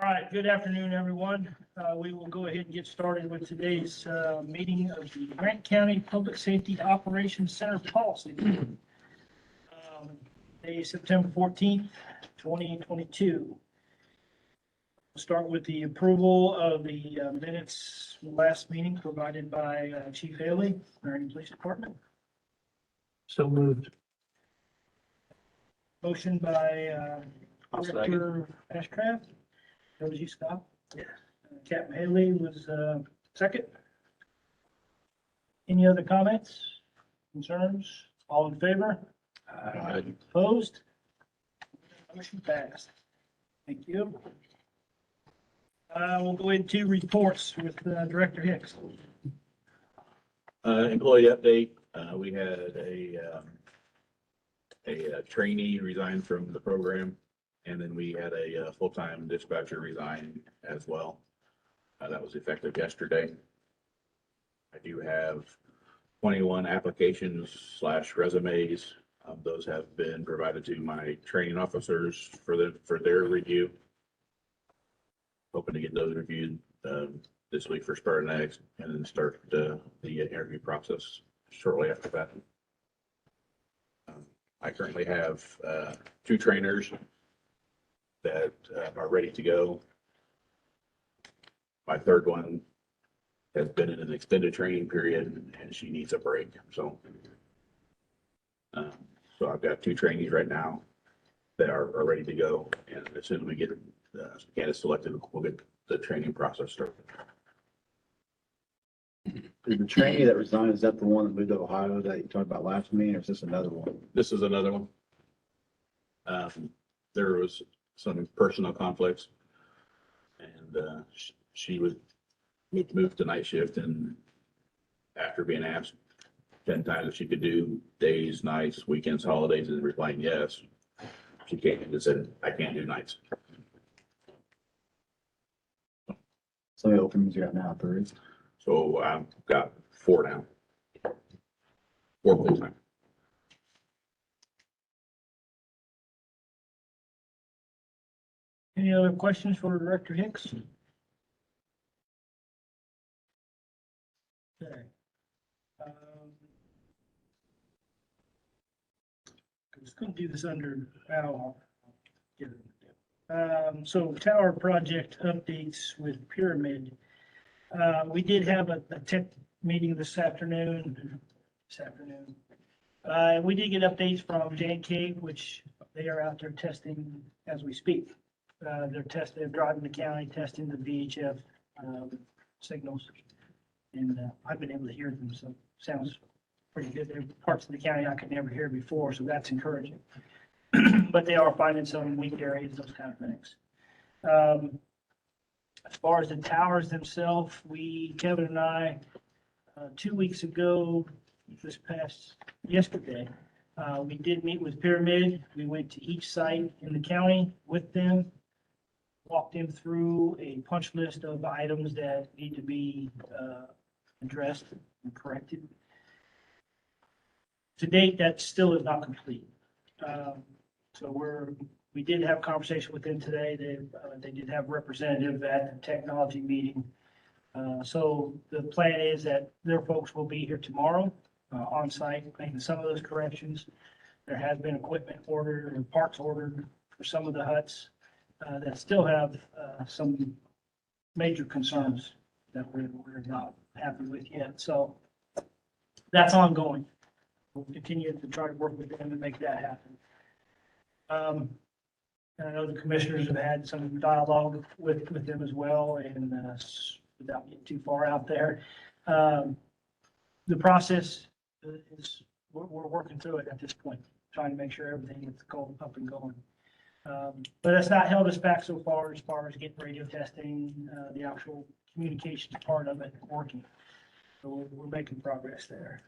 All right, good afternoon, everyone. We will go ahead and get started with today's meeting of the Grant County Public Safety Operations Center Policy. Day September 14th, 2022. We'll start with the approval of the minutes from last meeting provided by Chief Haley, Marion Police Department. So moved. Motion by I'll Director Ashcraft. That was you, Scott? Yeah. Captain Haley was second. Any other comments, concerns? All in favor? Opposed? Motion passed. Thank you. We'll go into reports with Director Hicks. Employee update, we had a trainee resign from the program, and then we had a full-time dispatcher resign as well. That was effective yesterday. I do have 21 applications / resumes. Those have been provided to my training officers for their review. Hoping to get those reviewed this week for Spur next, and then start the interview process shortly after that. I currently have 2 trainers that are ready to go. My third one has been in an extended training period and she needs a break. So I've got 2 trainees right now that are ready to go. And as soon as we get candidates selected, we'll get the training process started. The trainee that resigned, is that the one that moved to Ohio that you talked about last meeting, or is this another one? This is another one. There was some personal conflicts, and she would move to night shift, and after being asked 10 times if she could do days, nights, weekends, holidays, and replying yes, she came and said, "I can't do nights." So the openings you got now, 3. So I've got 4 now. 4 full-time. Any other questions for Director Hicks? Okay. I'm just going to do this under Al. So tower project updates with Pyramid. We did have a tech meeting this afternoon. We did get updates from J&K, which they are out there testing as we speak. They're driving the county, testing the VHF signals. And I've been able to hear them, so sounds pretty good. There are parts of the county I could never hear before, so that's encouraging. But they are finding some weak areas, those kind of things. As far as the towers themselves, Kevin and I, 2 weeks ago, yesterday, we did meet with Pyramid. We went to each site in the county with them, walked them through a punch list of items that need to be addressed and corrected. To date, that still is not complete. So we did have a conversation with them today. They did have a representative at the technology meeting. So the plan is that their folks will be here tomorrow on site, making some of those corrections. There has been equipment ordered and parts ordered for some of the huts that still have some major concerns that we're not happy with yet. So that's ongoing. We'll continue to try to work with them and make that happen. I know the commissioners have had some dialogue with them as well, and without getting too far out there, the process is we're working through it at this point, trying to make sure everything is up and going. But that's not held us back so far as getting radio testing, the actual communications part of it working. So we're making progress there.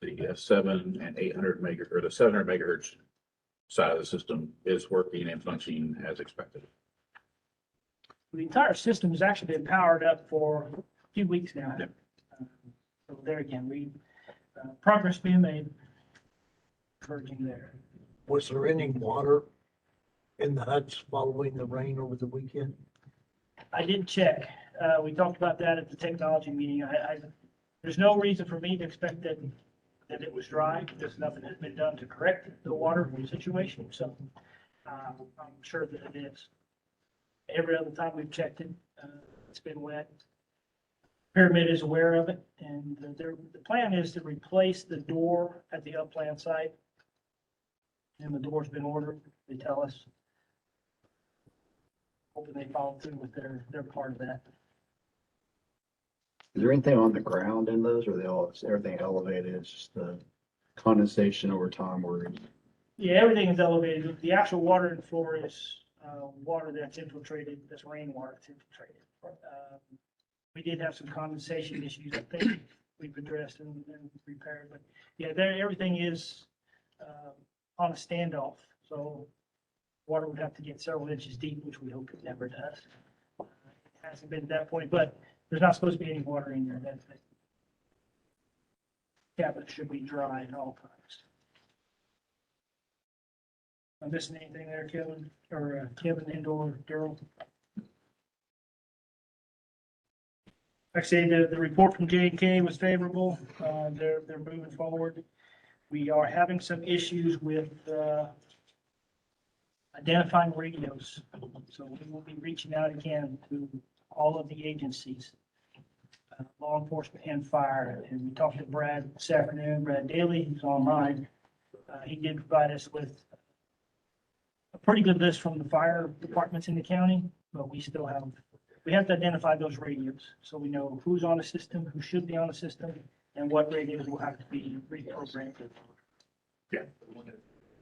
The 700 and 800 megahertz, or the 700 megahertz side of the system is working and functioning as expected. The entire system has actually been powered up for a few weeks now. Yep. So there again, progress being made. Encouraging there. Was there any water in the huts following the rain over the weekend? I did check. We talked about that at the technology meeting. There's no reason for me to expect that it was dry, because nothing has been done to correct the water situation, so, I'm sure that it is. Every other time we've checked it, it's been wet. Pyramid is aware of it, and the plan is to replace the door at the upland site. And the door's been ordered, they tell us. Hoping they follow through with their part of that. Is there anything on the ground in those, or is everything elevated? It's just the condensation over time or? Yeah, everything is elevated. The actual water in the floor is, water that's infiltrated, that's rainwater that's infiltrated. We did have some condensation issues, I think we've addressed and repaired, but yeah, everything is, on a standoff, so water would have to get several inches deep, which we hope it never does. It hasn't been at that point, but there's not supposed to be any water in there. That cabinet should be dry at all times. Am I missing anything there, Kevin, or Kevin and/or Daryl? Like I say, the report from J&K was favorable. They're moving forward. We are having some issues with identifying radios. So we will be reaching out again to all of the agencies, law enforcement and fire. And we talked to Brad this afternoon, Brad Daly, who's online. He did provide us with a pretty good list from the fire departments in the county, but we have to identify those radios. So we know who's on the system, who should be on the system, and what radios will have to be reprogrammed. Yeah.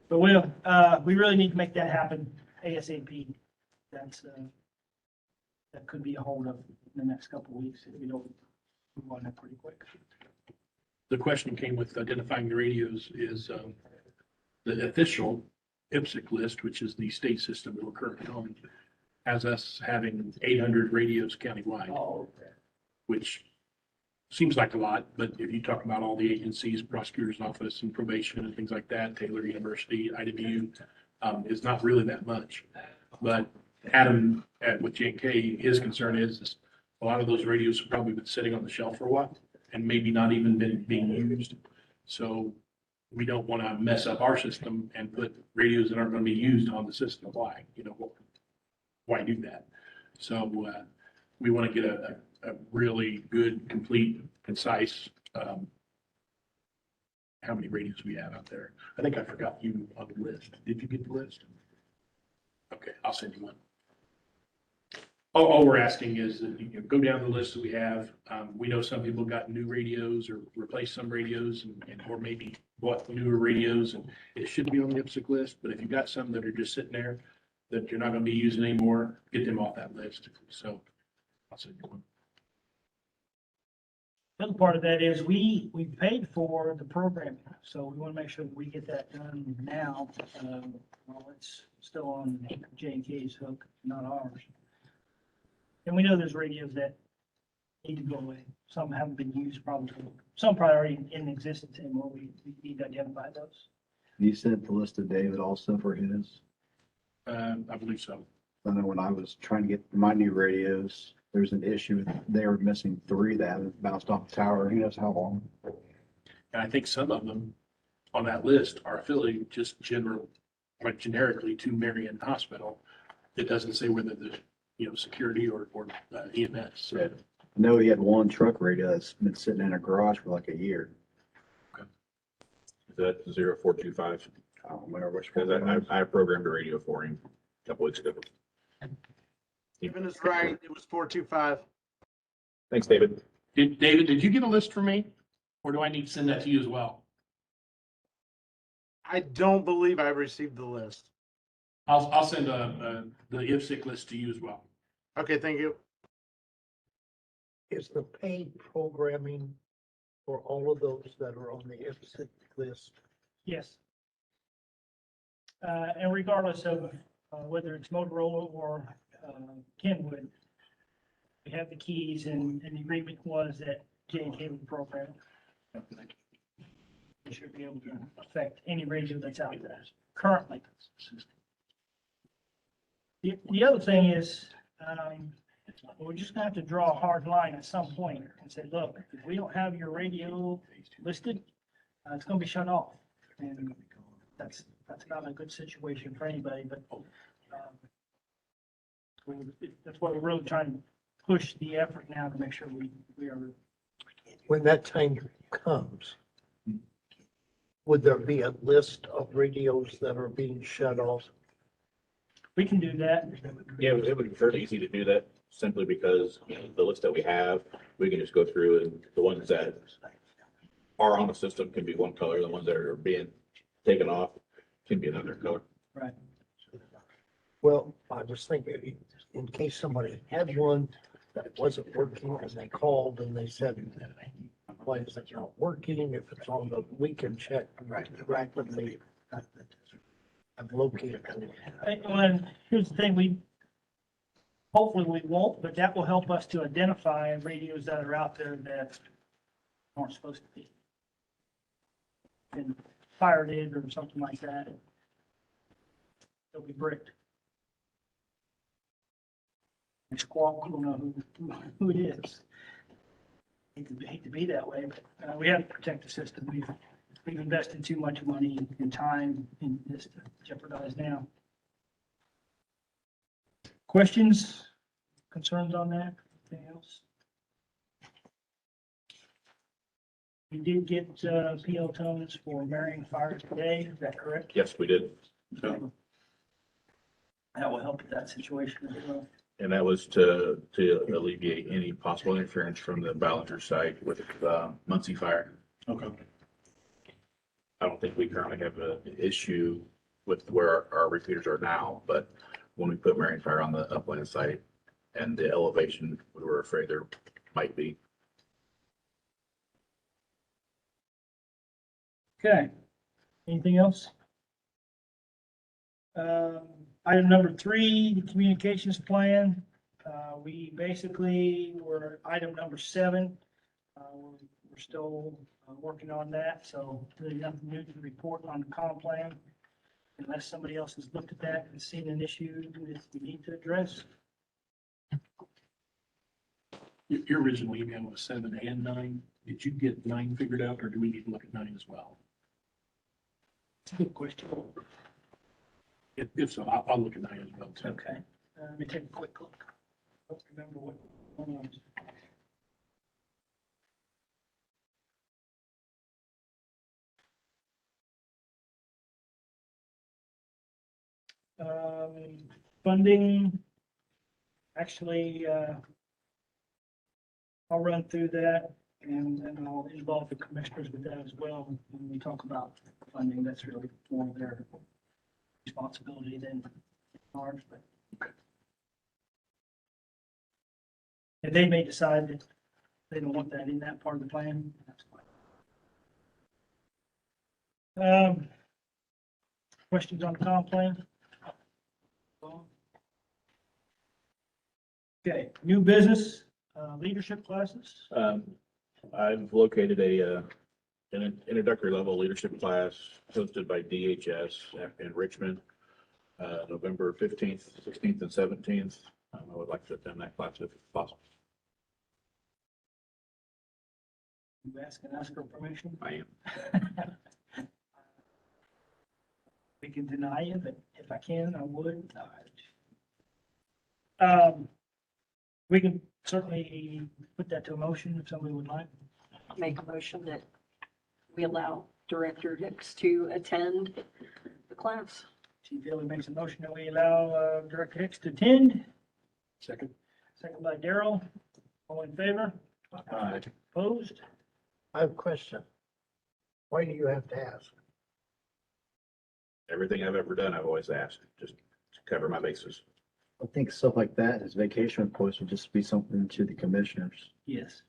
But we really need to make that happen ASAP. That could be a holdup in the next couple of weeks if we don't move on that pretty quick. The question came with identifying the radios is the official IPSC list, which is the state system that we're currently on, has us having 800 radios countywide, Oh, which seems like a lot, but if you talk about all the agencies, prosecutor's office and probation and things like that, Taylor University, IWU, is not really that much. But Adam with J&K, his concern is a lot of those radios have probably been sitting on the shelf for a while and maybe not even been being used. So we don't want to mess up our system and put radios that aren't going to be used on the system. Why? Why do that? So we want to get a really good, complete, concise, how many radios we have out there. I think I forgot you on the list. Did you get the list? Okay, I'll send you one. All we're asking is that you go down the list that we have. We know some people got new radios or replaced some radios or maybe bought newer radios, and it should be on the IPSC list. But if you've got some that are just sitting there that you're not going to be using anymore, get them off that list. So I'll send you one. the other part of that is we paid for the programming, so we want to make sure that we get that done now. Well, it's still on J&K's hook, not ours. And we know there's radios that need to go away. Some haven't been used probably. Some probably already in existence anymore. We need to identify those. You sent the list to David also for his? I believe so. I know when I was trying to get my new radios, there's an issue. They were missing 3 that haven't bounced off the tower. Who knows how long? And I think some of them on that list are affiliated just generically to Marion Hospital. It doesn't say whether the, security or EMS. So I know he had one truck radio that's been sitting in a garage for like a year. Is that 0425? I don't remember which Because one. I programmed a radio for him a couple weeks ago. Stephen is right. It was 425. Thanks, David. David, did you get a list for me? Or do I need to send that to you as well? I don't believe I received the list. I'll send the IPSC list to you as well. Okay, thank you. Is the paid programming for all of those that are on the IPSC list? Yes. And regardless of whether it's Motorola or Kenwood, we have the keys, and the agreement was that J&K would program. We should be able to affect any radio that's out there currently. The other thing is, we're just gonna have to draw a hard line at some point and say, look, if we don't have your radio listed, it's gonna be shut off. And that's not a good situation for anybody, but, that's why we're really trying to push the effort now to make sure we are, When that time comes, would there be a list of radios that are being shut off? we can do that. Yeah, it would be fairly easy to do that simply because the list that we have, we can just go through and the ones that are on the system can be one color, the ones that are being taken off can be another color. Right. Well, I was thinking, in case somebody had one that wasn't working and they called and they said, why is it not working? If it's on the, we can check rapidly. I've located it. And here's the thing, hopefully we won't, but that will help us to identify radios that are out there that aren't supposed to be. And fired in or something like that. They'll be bricked. And Squawk, we don't know who it is. Hate to be that way, but we have to protect the system. We've invested too much money and time in this to jeopardize now. Questions, concerns on that? Anything else? We did get PO tones for Marion Fire today, is that correct? Yes, we did. So, That will help with that situation as well. and that was to alleviate any possible interference from the Ballinger site with Muncie Fire. Okay. I don't think we currently have an issue with where our repeaters are now, but when we put Marion Fire on the upland site and the elevation, we were afraid there might be. Okay, anything else? Item number 3, the communications plan. We basically were item number 7. We're still working on that, so really nothing new to report on the comp plan. Unless somebody else has looked at that and seen an issue that we need to address. Your original email was 7 and 9. Did you get 9 figured out or do we need to look at 9 as well? It's a good question. If so, I'll look at 9 as well too. Okay, let me take a quick look. I don't remember what one was. Funding, actually, I'll run through that and I'll involve the commissioners with that as well. When we talk about funding, that's really more of their responsibility than ours, but. And they may decide that they don't want that in that part of the plan, that's fine. Questions on the comp plan? Okay, new business, leadership classes. I've located an introductory level leadership class hosted by DHS in Richmond, November 15th, 16th, and 17th. I would like to attend that class if possible. You ask for permission? I am. We can deny you, but if I can, I would. We can certainly put that to a motion if somebody would like. Make a motion that we allow Director Hicks to attend the class. Chief Bailey makes a motion that we allow Director Hicks to attend. Second. Second by Daryl. All in favor? Opposed? I have a question. Why do you have to ask? Everything I've ever done, I've always asked, just to cover my bases. I think stuff like that as vacation reports would just be something to the commissioners. Yes.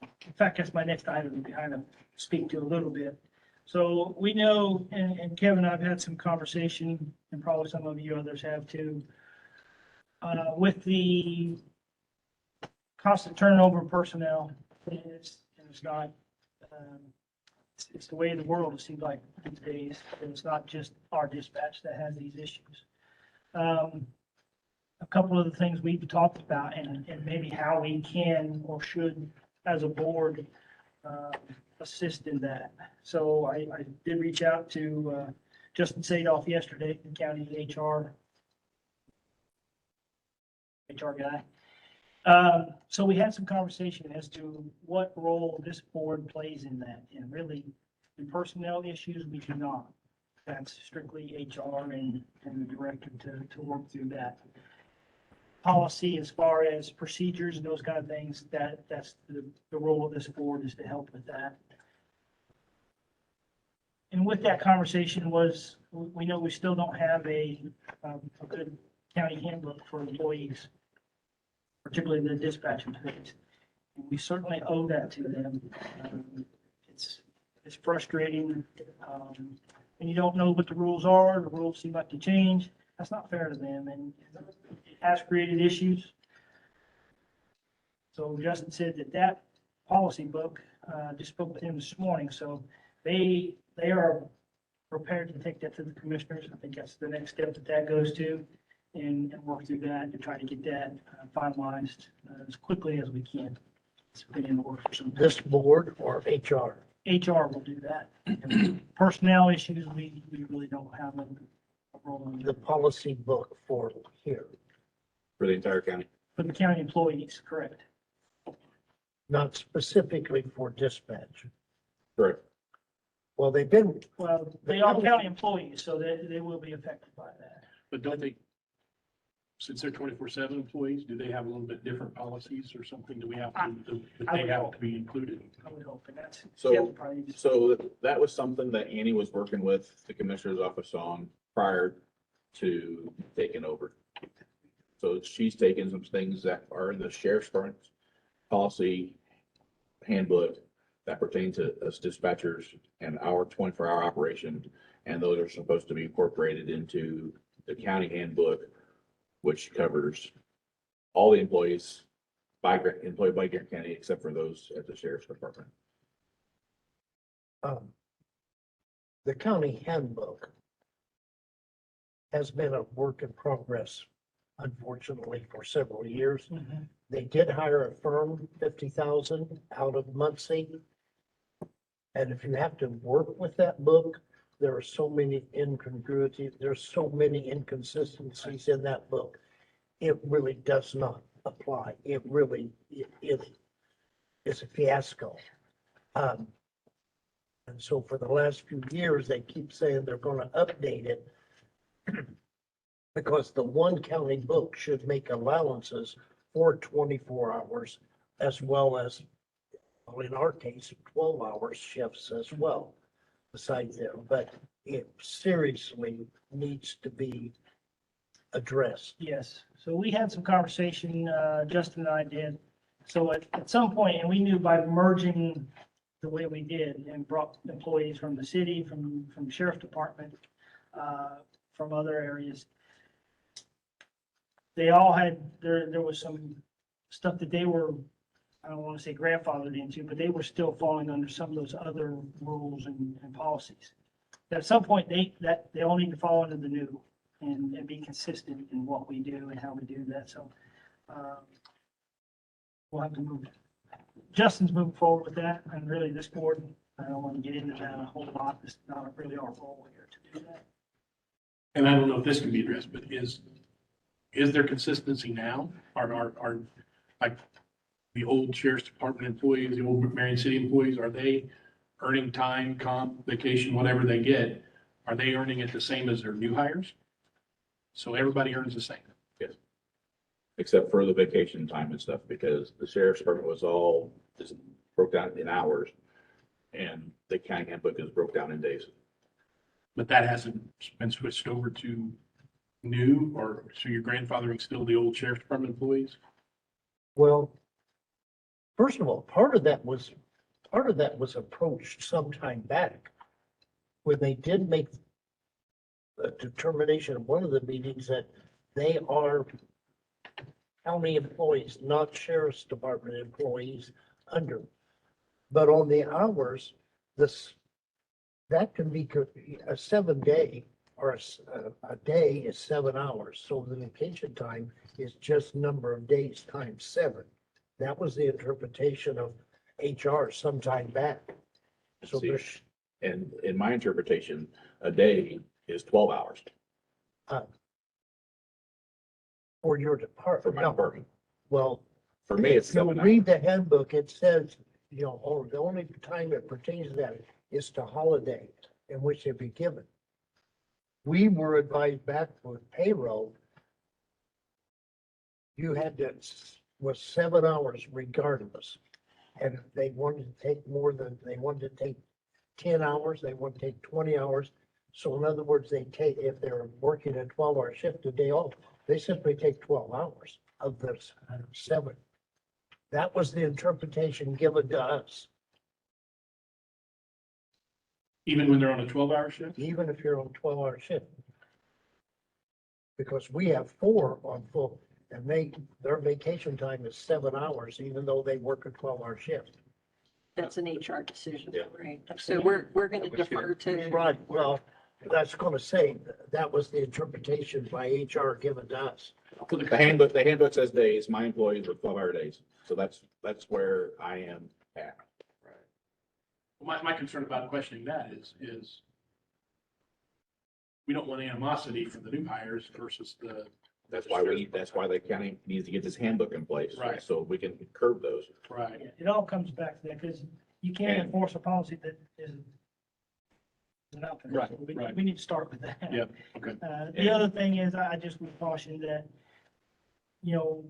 In fact, that's my next item to kind of speak to a little bit. So we know, and Kevin, I've had some conversation, and probably some of you others have too, with the constant turnover of personnel. It's not, it's the way of the world, it seems like these days. And it's not just our dispatch that has these issues. a couple of the things we've talked about and maybe how we can or should, as a board, assist in that. So I did reach out to Justin Sadoff yesterday, the county HR guy. So we had some conversation as to what role this board plays in that. And really, in personnel issues, we do not. That's strictly HR and the director to work through that. Policy as far as procedures and those kind of things, that's the role of this board is to help with that. And with that conversation was, we know we still don't have a good county handbook for employees, particularly the dispatch employees. And we certainly owe that to them. It's frustrating. And you don't know what the rules are, the rules seem like to change. That's not fair to them, and it has created issues. So Justin said that policy book, just spoke with him this morning, so they are prepared to take that to the commissioners. I think that's the next step that goes to, and work through that to try to get that finalized as quickly as we can. It's been in the works for some time. This board or HR? HR will do that. Personnel issues, we really don't have a role in The policy book for here, For the entire county. for the county employees, correct? not specifically for dispatch. Correct. Well, they've been, Well, they are county employees, so they will be affected by that. But don't they, since they're 24/7 employees, do they have a little bit different policies or something? Do we have to, that I they would have hope. to be included? I would hope, and that's. So- yeah, probably just- So that was something that Annie was working with the commissioner's office on prior to taking over. So she's taken some things that are in the sheriff's department's policy handbook that pertain to us dispatchers and our 24-hour operation. And those are supposed to be incorporated into the county handbook, which covers all the employees employed by Grant County, except for those at the sheriff's department. the county handbook has been a work in progress, unfortunately, for several years. Mhm. They did hire a firm, 50,000 out of Muncie. And if you have to work with that book, there are so many incongruities, there's so many inconsistencies in that book. It really does not apply. It really, it is a fiasco. And so for the last few years, they keep saying they're gonna update it because the one county book should make allowances for 24 hours as well as, well, in our case, 12-hour shifts as well besides them, but it seriously needs to be addressed. Yes, so we had some conversation, Justin and I did. So at some point, and we knew by merging the way we did and brought employees from the city, from the sheriff's department, from other areas. They all had, there was some stuff that they were, I don't want to say grandfathered into, but they were still falling under some of those other rules and policies. At some point, they all need to fall under the new and be consistent in what we do and how we do that, so. We'll have to move. Justin's moving forward with that, and really this board, I don't want to get into that a whole lot, it's not really our role here to do that. And I don't know if this can be addressed, but is there consistency now? Are like the old sheriff's department employees, the old Marion City employees, are they earning time, comp, vacation, whatever they get? Are they earning it the same as their new hires? So everybody earns the same. Except for the vacation time and stuff, because the sheriff's department was all just broke down in hours. And the county handbook is broke down in days. But that hasn't been switched over to new, or so your grandfathering still the old sheriff's department employees? Well, first of all, part of that was approached some time back when they did make a determination of one of the meetings that they are county employees, not sheriff's department employees under. But on the hours, that can be a 7-day or a day is 7 hours, so the vacation time is just number of days times 7. That was the interpretation of HR sometime back. So See. there's, And in my interpretation, a day is 12 hours for your for department. my No, department. well, For me, it's if you 7 hours. read the handbook, it says, you know, oh, the only time it pertains to that is to holiday in which it be given. We were advised back with payroll, you had to, was 7 hours regardless. And if they wanted to take more than, they wanted to take 10 hours, they want to take 20 hours. So in other words, they take, if they're working a 12-hour shift a day off, they simply take 12 hours of the 7. That was the interpretation given to us, Even when they're on a 12-hour shift? even if you're on 12-hour shift. Because we have 4 on full, and their vacation time is 7 hours, even though they work a 12-hour shift. That's an HR decision, Yeah. right? So we're going to defer to, Right, well, that's gonna say, that was the interpretation by HR given to us. The handbook says days, my employees are 12-hour days. So that's where I am at. My concern about questioning that is we don't want animosity for the new hires versus the. That's why the county needs to get this handbook in place. Right. So we can curb those. Right. It all comes back to that, because you can't And- enforce a policy that isn't out there. Right, So right. We need to start with that. Yeah, okay. The other thing is, I just would caution that, you know,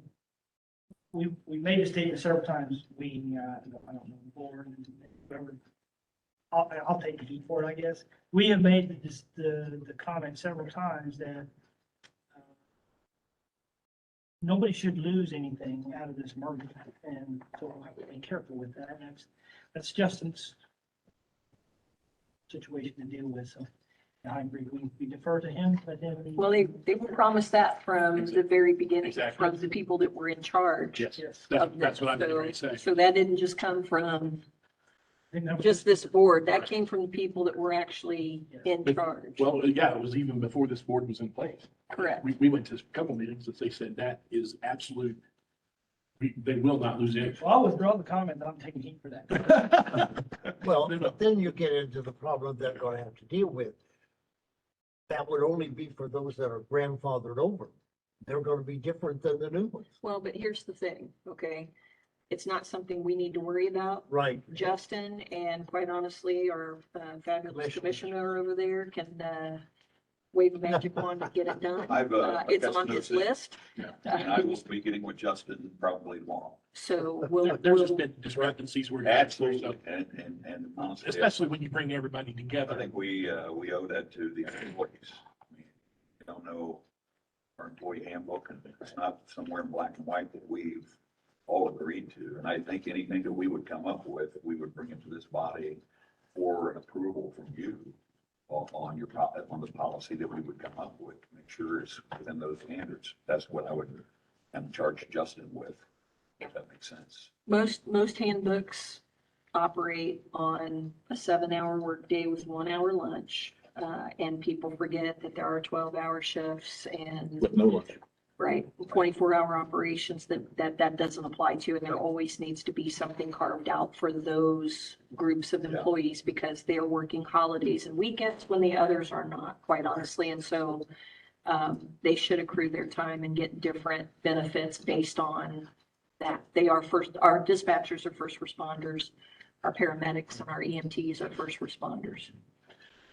we made a statement several times, I don't know, the board, and whatever. I'll take the heat for it, I guess. We have made the comment several times that nobody should lose anything out of this merger, and so we'll have to be careful with that. And that's Justin's situation to deal with, so I agree. We defer to him, but then. well, they promised that from the very beginning, Exactly. from the people that were in charge. Yes, Yes. that's what I'm getting ready to say. So that didn't just come from just this board, that came from the people that were actually in charge. Well, yeah, it was even before this board was in place. Correct. We went to a couple meetings that they said that is absolute. They will not lose any. Well, I'll withdraw the comment that I'm taking heat for that. Well, No, no. but then you get into the problem they're gonna have to deal with. That would only be for those that are grandfathered over. They're gonna be different than the new ones. Well, but here's the thing, okay? It's not something we need to worry about. Right. Justin and quite honestly, our fabulous commissioner over there can wave a magic wand and get it done. It's on his list. And I will be getting with Justin probably tomorrow. So There's just been discrepancies where. Absolutely. And honestly, Especially when you bring everybody I together. think we owe that to the employees. I mean, you don't know our employee handbook, and it's not somewhere in black and white that we've all agreed to. And I think anything that we would come up with, we would bring it to this body for an approval from you on the policy that we would come up with, make sure it's within those standards. That's what I would charge Justin with, if that makes sense. most handbooks operate on a 7-hour workday with 1 hour lunch. And people forget that there are 12-hour shifts and, With no lunch. right, 24-hour operations that doesn't apply to. And there always needs to be something carved out for those groups of employees because they're working holidays and weekends when the others are not, quite honestly. And so they should accrue their time and get different benefits based on that. Our dispatchers are first responders, our paramedics and our EMTs are first responders.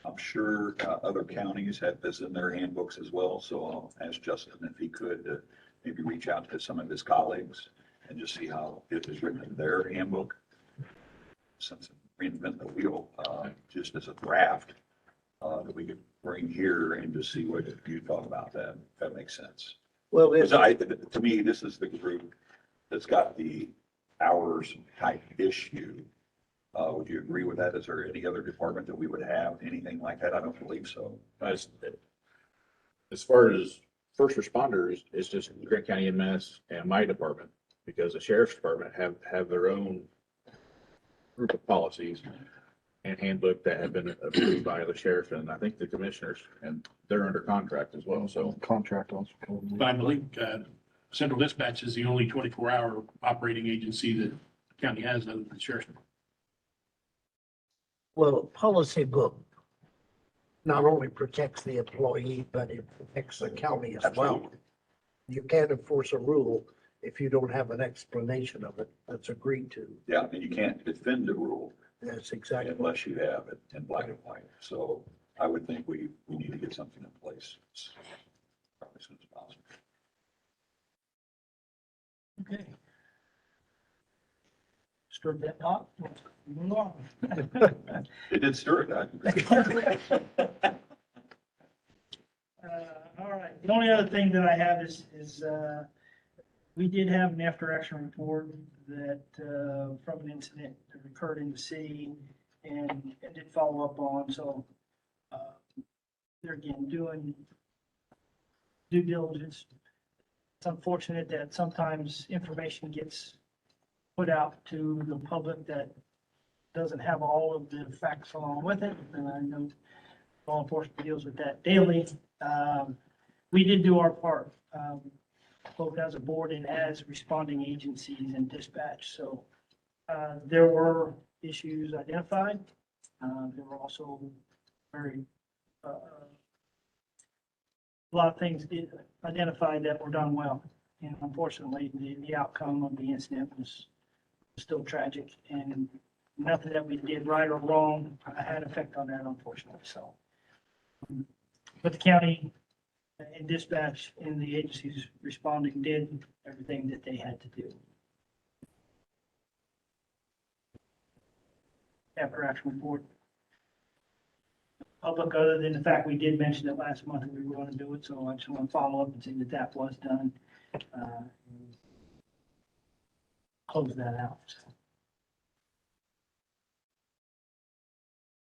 I'm sure other counties have this in their handbooks as well, so I'll ask Justin if he could maybe reach out to some of his colleagues and just see how it is written in their handbook. Since reinvent the wheel, just as a draft that we could bring here and just see what you thought about that, if that makes sense. Well, Because to me, this is the group that's got the hours type issue. Would you agree with that? Is there any other department that we would have anything like that? I don't believe so. As far as first responders, it's just Grant County EMS and my department, because the sheriff's department have their own group of policies. and handbook that have been approved by the sheriff and I think the commissioners, and they're under contract as well, so. Contract also. But I believe, Central Dispatch is the only 24-hour operating agency that the county has other than the sheriff's. Well, policy book not only protects the employee, but it protects the county as well. Absolutely. You can't enforce a rule if you don't have an explanation of it that's agreed to. Yeah, and you can't defend the rule That's exactly. unless you have it in black and white. So I would think we need to get something in place. Probably as soon as possible. Okay. Stirred that pot. Move on. It did stir it. All right, the only other thing that I have is we did have an after action report that, from an incident that occurred in the city and did follow up on, so, they're again doing due diligence. It's unfortunate that sometimes information gets put out to the public that doesn't have all of the facts along with it, and I know law enforcement deals with that daily. We did do our part, both as a board and as responding agencies and dispatch. So there were issues identified. There were also very, a lot of things identified that were done well. And unfortunately, the outcome of the incident was still tragic, and nothing that we did right or wrong had effect on that, unfortunately. So, but the county and dispatch and the agencies responding did everything that they had to do. After action report. Public, other than the fact we did mention it last month that we were going to do it, so I just want to follow up and see that that was done. Close that out.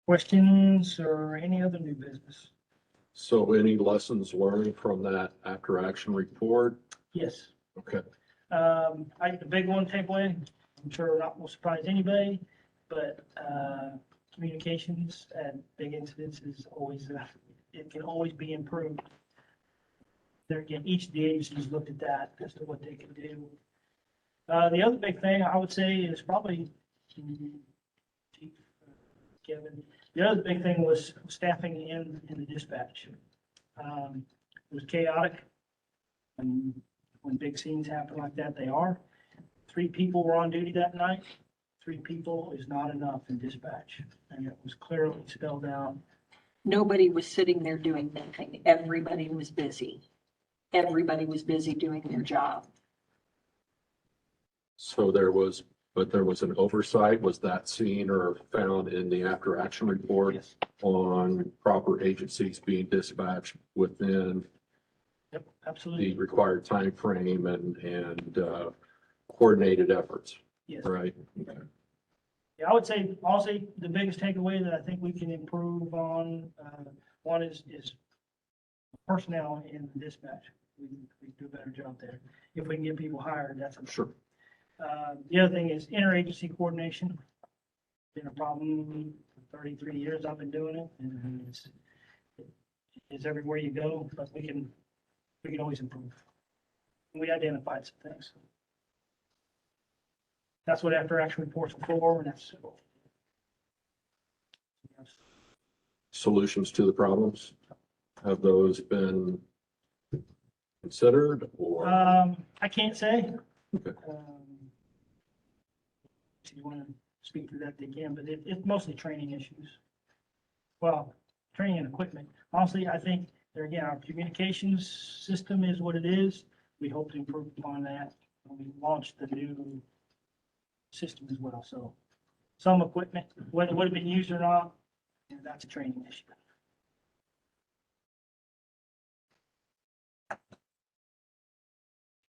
Questions or any other new business? So any lessons learned from that after action report? Yes. Okay. I think the big one takeaway, I'm sure not will surprise anybody, but, communications at big incidents is always, it can always be improved. There again, each of the agencies looked at that as to what they could do. The other big thing I would say is probably, Chief Kevin, the other big thing was staffing in the dispatch. It was chaotic. And when big scenes happen like that, they are. 3 people were on duty that night. 3 people is not enough in dispatch. And it was clearly spelled out. Nobody was sitting there doing nothing. Everybody was busy. Everybody was busy doing their job. So there was an oversight. Was that seen or found in the after action report Yes. on proper agencies being dispatched within Yep, the absolutely. required time frame and coordinated efforts, Yes. right? Okay. Yeah, I would say, honestly, the biggest takeaway that I think we can improve on, one is personnel in dispatch. We can do a better job there. If we can get people hired, that's a Sure. The other thing is interagency coordination. Been a problem for 33 years I've been doing it, and it's everywhere you go, but we can always improve. We identified some things. That's what after action reports are for, and that's. Solutions to the problems? Have those been considered or? I can't say. Okay. If you want to speak to that, they can, but it's mostly training issues. Well, training and equipment. Honestly, I think there again, our communications system is what it is. We hope to improve upon that when we launch the new system as well. So some equipment, whether it would have been used or not, that's a training issue.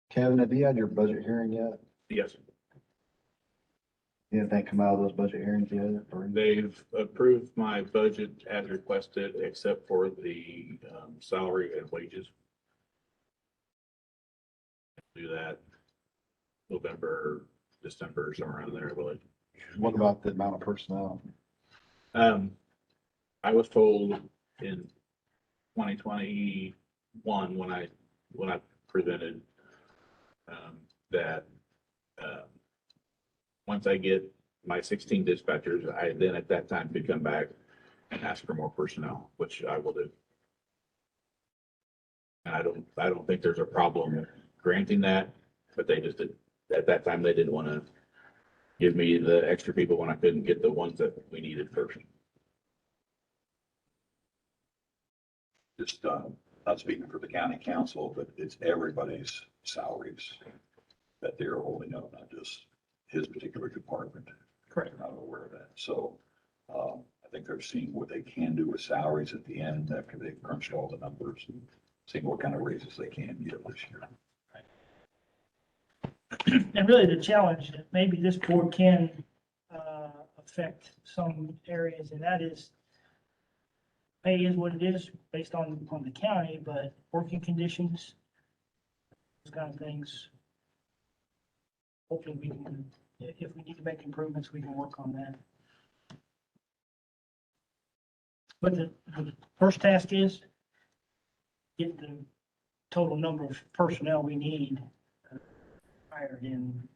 Kevin, have you had your budget hearing yet? Yes, Anything come out of those budget hearings yet? Or they've approved my budget as requested, except for the salary and wages. Do that November, December, somewhere around there, I believe. what about the amount of personnel? I was told in 2021, when I presented, that, once I get my 16 dispatchers, I then at that time could come back and ask for more personnel, which I will do. And I don't think there's a problem granting that, but they just did, at that time, they didn't want to give me the extra people when I couldn't get the ones that we needed first. Just, not speaking for the county council, but it's everybody's salaries that they're holding up, not just his particular department. Correct. I'm not aware of that. So, I think they're seeing what they can do with salaries at the end after they've crunched all the numbers and seeing what kind of raises they can get this year. And really the challenge, that maybe this board can affect some areas, and that is pay is what it is based on the county, but working conditions, those kind of things. Hopefully we can, if we need to make improvements, we can work on that. But the first task is get the total number of personnel we need hired in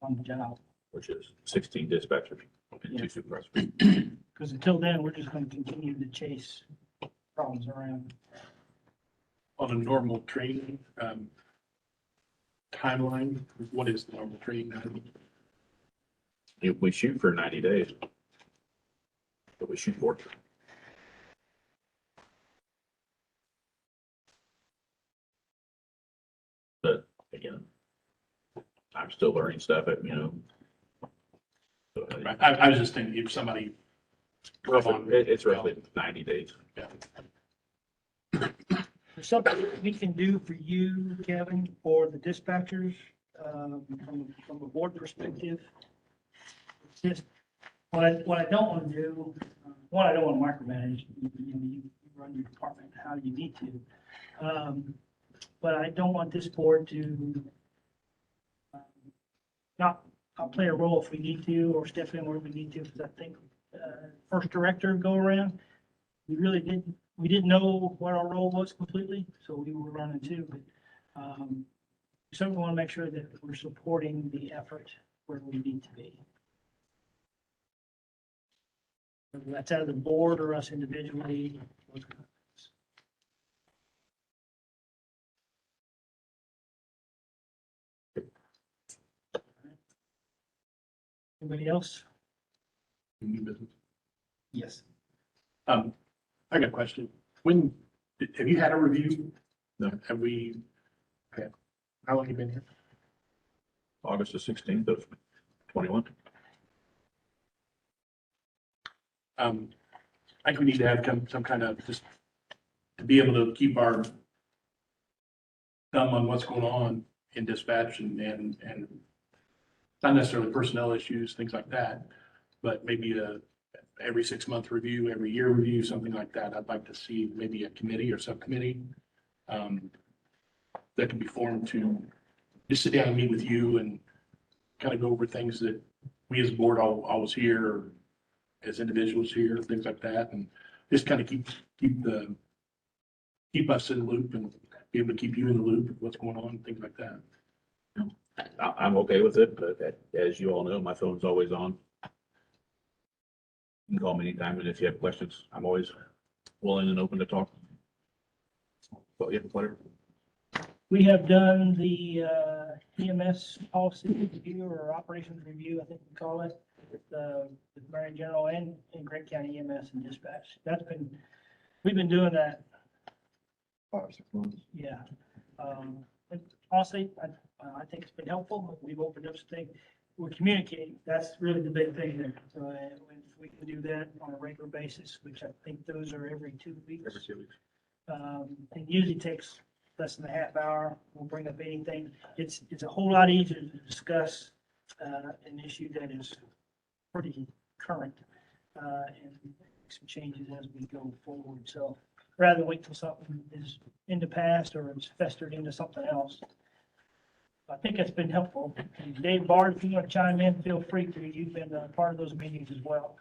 on the job. Which is 16 dispatchers and 2 supervisors. Because until then, we're just going to continue to chase problems around. On a normal training, timeline, what is the normal training time? If we shoot for 90 days, but we shoot for it. But again, I'm still learning stuff, so, I was just thinking if somebody. it's roughly 90 days. Yeah. There's something we can do for you, Kevin, or the dispatchers, from a board perspective. It's just, what I don't want to do, one, I don't want to micromanage. You run your department how you need to. But I don't want this board to not play a role if we need to, or step in where we need to, because I think first director go around, we didn't know what our role was completely, so we were running too, but we certainly want to make sure that we're supporting the effort where we need to be. Whether that's out of the board or us individually. Anybody else? New business. Yes. I got a question. When, have you had a review? No. Have we? Okay. How long have you been here? August the 16th of 21. I think we need to have some kind of, just to be able to keep our thumb on what's going on in dispatch and not necessarily personnel issues, things like that, but maybe every 6-month review, every year review, something like that. I'd like to see maybe a committee or subcommittee that can be formed to just sit down and meet with you and kind of go over things that we as a board always hear, or as individuals here, things like that, and just kind of keep us in the loop and be able to keep you in the loop of what's going on, things like that. I'm okay with it, but as you all know, my phone's always on. You can call me anytime, and if you have questions, I'm always willing and open to talk. So, yeah, whatever. We have done the EMS policy review or operations review, I think we call it, with Marion General and Grant County EMS and dispatch. We've been doing that, 5 or 6 months. yeah. But honestly, I think it's been helpful. We've opened up some things. We're communicating. That's really the big thing there. So if we can do that on a regular basis, which I think those are every 2 weeks. Every 2 weeks. It usually takes less than a half hour. We'll bring up anything. It's a whole lot easier to discuss an issue that is pretty current and make some changes as we go forward. So rather than wait till something is in the past or it's festered into something else. I think that's been helpful. And Dave Bard, if you want to chime in, feel free to. You've been part of those meetings as well.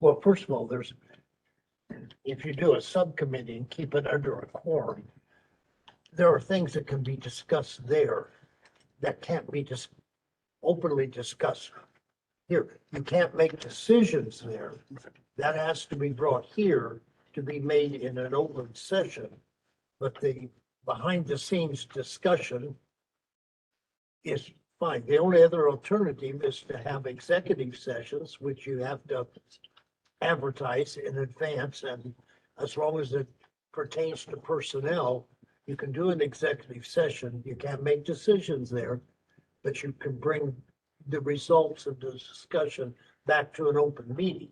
Well, first of all, if you do a subcommittee and keep it under a quorum, there are things that can be discussed there that can't be just openly discussed here. You can't make decisions there. That has to be brought here to be made in an open session. But the behind the scenes discussion is fine. The only other alternative is to have executive sessions, which you have to advertise in advance, and as long as it pertains to personnel, you can do an executive session. You can't make decisions there, but you can bring the results of the discussion back to an open meeting.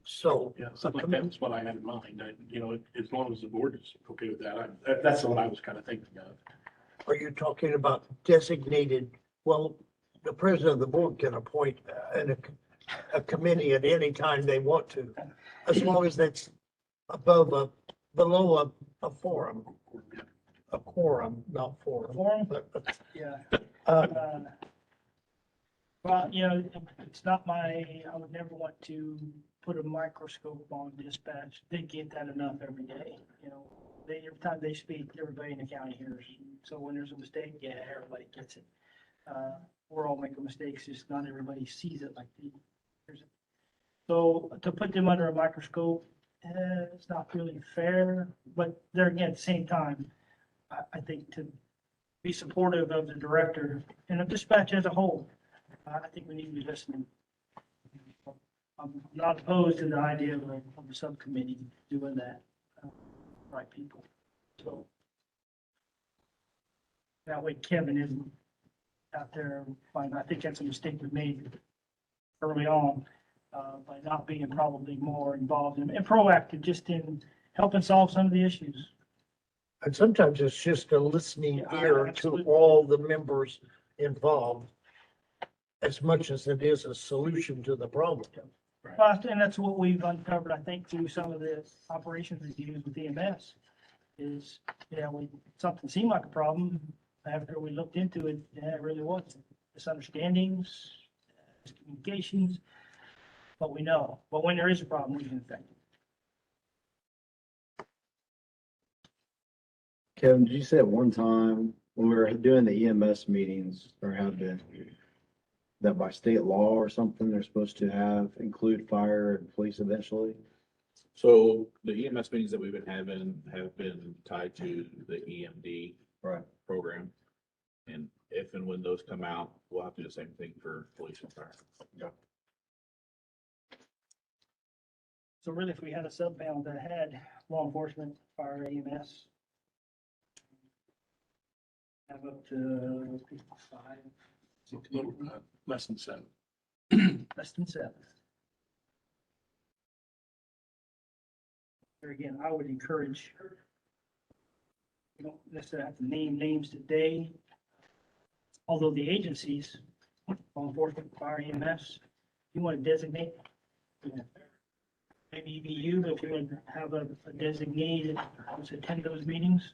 So, Yeah, something like that's what I had in mind. As long as the board is okay with that, that's what I was kind of thinking of. are you talking about designated, well, the president of the board can appoint a committee at any time they want to, as long as that's below a forum, a quorum, not forum. Forum? But, Yeah. uh, Well, it's not I would never want to put a microscope on dispatch. They get that enough every day, every time they speak, everybody in the county hears. So when there's a mistake, yeah, everybody gets it. We're all making mistakes, just not everybody sees it like they hears it. So to put them under a microscope, it's not really fair, but there again, at the same time, I think to be supportive of the director and of dispatch as a whole, I think we need to be listening. I'm not opposed to the idea of a subcommittee doing that, right people. So that way Kevin isn't out there. I think that's a mistake we made early on by not being probably more involved and proactive just in helping solve some of the issues. and sometimes it's just a listening Yeah, ear to absolutely. all the members involved, as much as it is a solution to the problem. Well, and that's what we've uncovered, I think, through some of the operations reviews with EMS is, something seemed like a problem. After we looked into it, it really was misunderstandings, miscommunications, but we know. But when there is a problem, we can fix it. Kevin, did you say at one time when we were doing the EMS meetings or have been, that by state law or something, they're supposed to include fire and police eventually? So the EMS meetings that we've been having have been tied to the EMD Right. program. And if and when those come out, we'll have to do the same thing for police and fire. So really, if we had a sub panel that had law enforcement, fire, EMS, have up to 5, 6, Little, less than 7. less than 7. There again, I would encourage, you don't necessarily have to name names today, although the agencies, law enforcement, fire, EMS, you want to designate, maybe even you, but if you would have a designee that wants to attend those meetings.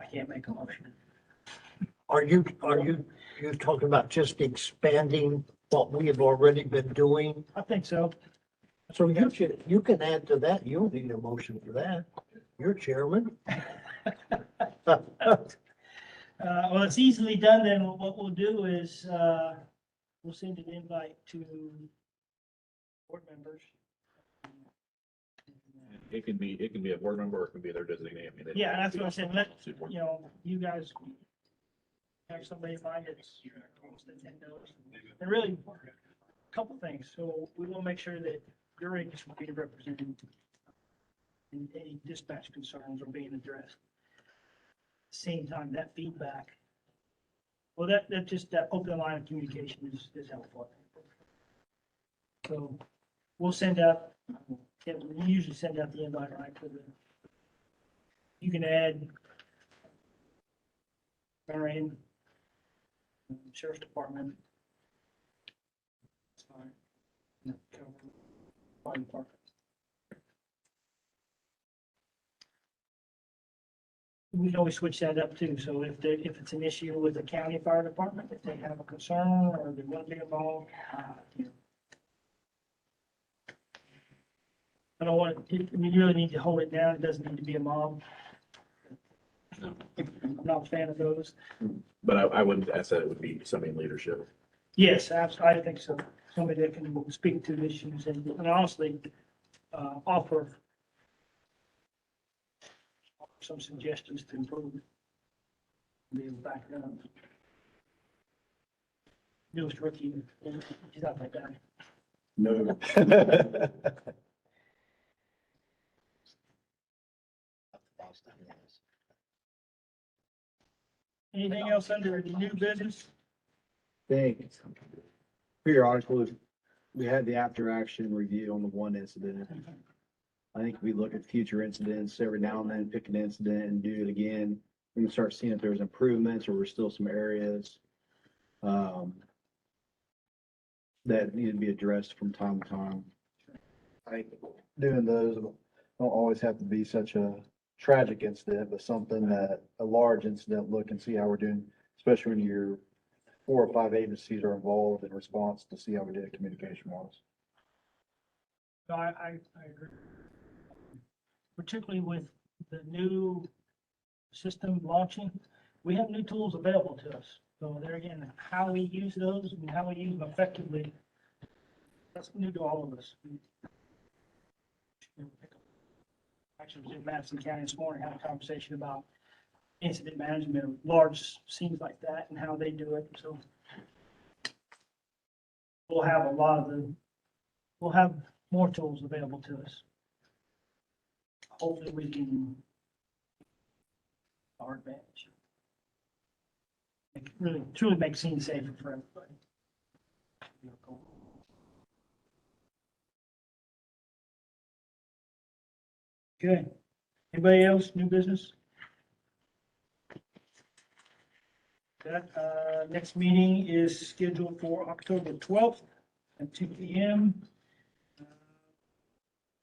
I can't make a motion. Are you talking about just expanding what we have already been doing? I think so. So you can add to that. You don't need a motion for that. You're chairman. Well, it's easily done then. What we'll do is, we'll send an invite to board members. It can be a board member or it can be their designee. I mean, Yeah, that's what I said. You guys have somebody in mind that's wants to attend those. And really, a couple things. So we will make sure that your agency will be represented and any dispatch concerns are being addressed. Same time, that feedback, well, that open line of communication is helpful. So we'll send out, we usually send out the invite, right, you can add Marion, Sheriff's Department. It's fine. No, Fire Department. we can always switch that up too. So if it's an issue with the county fire department, if they have a concern or they want to be involved, I don't want, we really need to hold it down. It doesn't need to be a mob. No. I'm not a fan of those. But I wouldn't, I said it would be somebody in leadership. Yes, absolutely. I think so. Somebody that can speak to issues and honestly, offer some suggestions to improve. Be able to back it up. Newest rookie, he's not that guy. No. Anything else under the new business? Think periodically, we had the after action review on the one incident. I think we look at future incidents every now and then, pick an incident and do it again. We can start seeing if there's improvements or we're still some areas that need to be addressed from time to time. I think doing those don't always have to be such a tragic incident, but something that a large incident, look and see how we're doing, especially when your 4 or 5 agencies are involved in response to see how we did communication wise. No, I agree. Particularly with the new system launching, we have new tools available to us. So there again, how we use those and how we use them effectively, that's new to all of us. Actually, was in Madison County this morning, had a conversation about incident management of large scenes like that and how they do it. So we'll have we'll have more tools available to us. Hopefully we can our advantage. Really, truly make scenes safer for everybody. Okay. Anybody else, new business? That, next meeting is scheduled for October 12th at 2 p.m.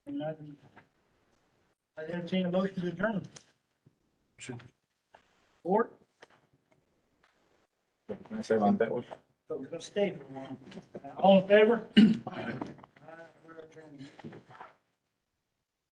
And I entertain a motion to adjourn. Or, Can I say on that one? so we're gonna stay for a while. All in favor?